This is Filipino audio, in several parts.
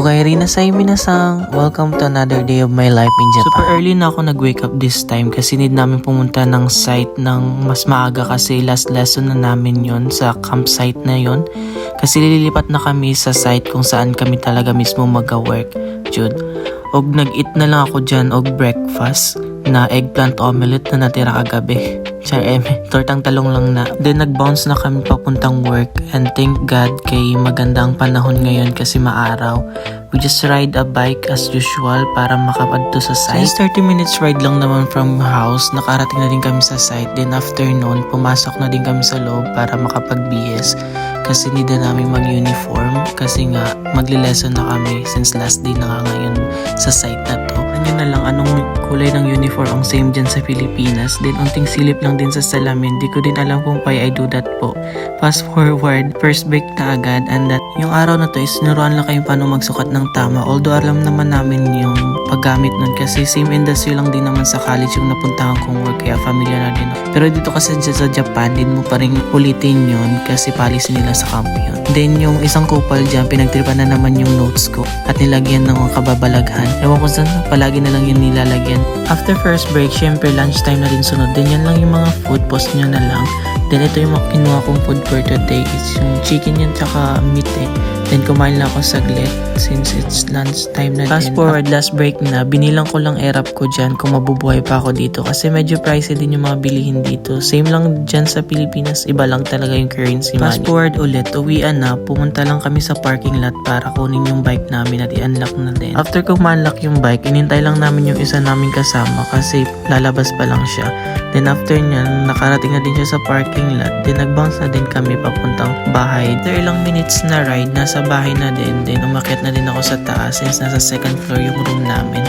Okay, rinasay minasang. Welcome to another day of my life in Japan. Super early na ako nag-wake up this time kasi need namin pumunta ng site ng mas maaga kasi last lesson na namin yon sa campsite na yon. Kasi lilipat na kami sa site kung saan kami talaga mismo mag-work. Jude. Og nag-eat na lang ako dyan og breakfast na eggplant omelette na natira kagabi. Tortang talong lang na. Then nag-bounce na kami papuntang work and thank God kay magandang panahon ngayon kasi maaraw. We just ride a bike as usual para makapadto sa site. Since 30 minutes ride lang naman from house, nakarating na din kami sa site. Then after noon, pumasok na din kami sa loob para makapag-BS kasi hindi na namin mag-uniform kasi nga magli-lesson na kami since last day na nga ngayon sa site na to. Ano na lang anong kulay ng uniform ang same dyan sa Pilipinas. Then unting silip lang din sa salamin. Di ko din alam kung why I do that po. Fast forward, first break na agad and that yung araw na to is nuruan lang kayo paano magsukat ng tama. Although alam naman namin yung paggamit nun kasi same industry lang din naman sa college yung napuntahan kong work kaya familiar na din. Pero dito kasi sa Japan din mo pa rin ulitin yun kasi policy nila sa camp yun. Then yung isang couple dyan pinagtripan na naman yung notes ko at nilagyan ng mga kababalaghan. Ewan ko saan palagi na lang yun nilalagyan. After first break, syempre lunchtime na din sunod. Then yan lang yung mga food, post nyo na lang. Then ito yung kinuha kong food for today. It's yung chicken yun tsaka meat eh. Then kumain lang ako saglit since it's lunch time na din. Fast forward, last break na, binilang ko lang airap ko dyan kung mabubuhay pa ako dito. Kasi medyo pricey din yung mga bilihin dito. Same lang dyan sa Pilipinas, iba lang talaga yung currency money. Fast forward ulit, uwian na, pumunta lang kami sa parking lot para kunin yung bike namin at i-unlock na din. After kong ma-unlock yung bike, inintay lang namin yung isa namin kasama kasi lalabas pa lang siya. Then after nyan, nakarating na din siya sa parking lot. Then nag-bounce na din kami papuntang bahay. After ilang minutes na ride, nasa bahay na din. Then umakyat na din ako sa taas since nasa second floor yung room namin.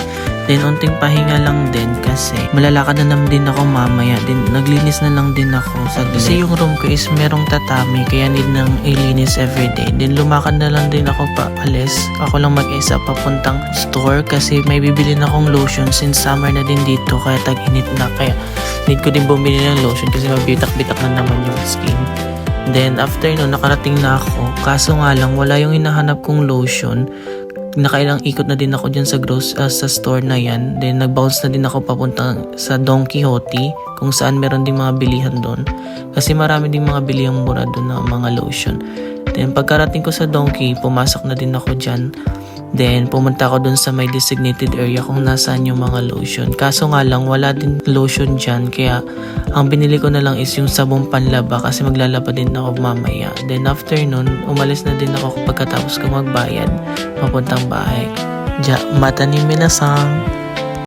Then unting pahinga lang din kasi malalakad na naman din ako mamaya. Then naglinis na lang din ako sa gilid. Kasi yung room ko is merong tatami kaya need nang ilinis everyday. Then lumakad na lang din ako paalis. Ako lang mag-isa papuntang store kasi may bibili na akong lotion since summer na din dito kaya tag-init na. Kaya need ko din bumili ng lotion kasi mabitak-bitak na naman yung skin. Then after no, nakarating na ako. Kaso nga lang, wala yung hinahanap kong lotion. Nakailang ikot na din ako dyan sa store na yan. Then nag-bounce na din ako papunta sa Don Quixote kung saan meron din mga bilihan doon. Kasi marami din mga bilihang mura doon na mga lotion. Then pagkarating ko sa Donkey, pumasok na din ako dyan. Then pumunta ako doon sa may designated area kung nasaan yung mga lotion. Kaso nga lang, wala din lotion dyan. Kaya ang binili ko na lang is yung sabong panlaba kasi maglalaba din ako mamaya. Then after nun, umalis na din ako pagkatapos ko magbayad papuntang bahay. Mata ni minasang.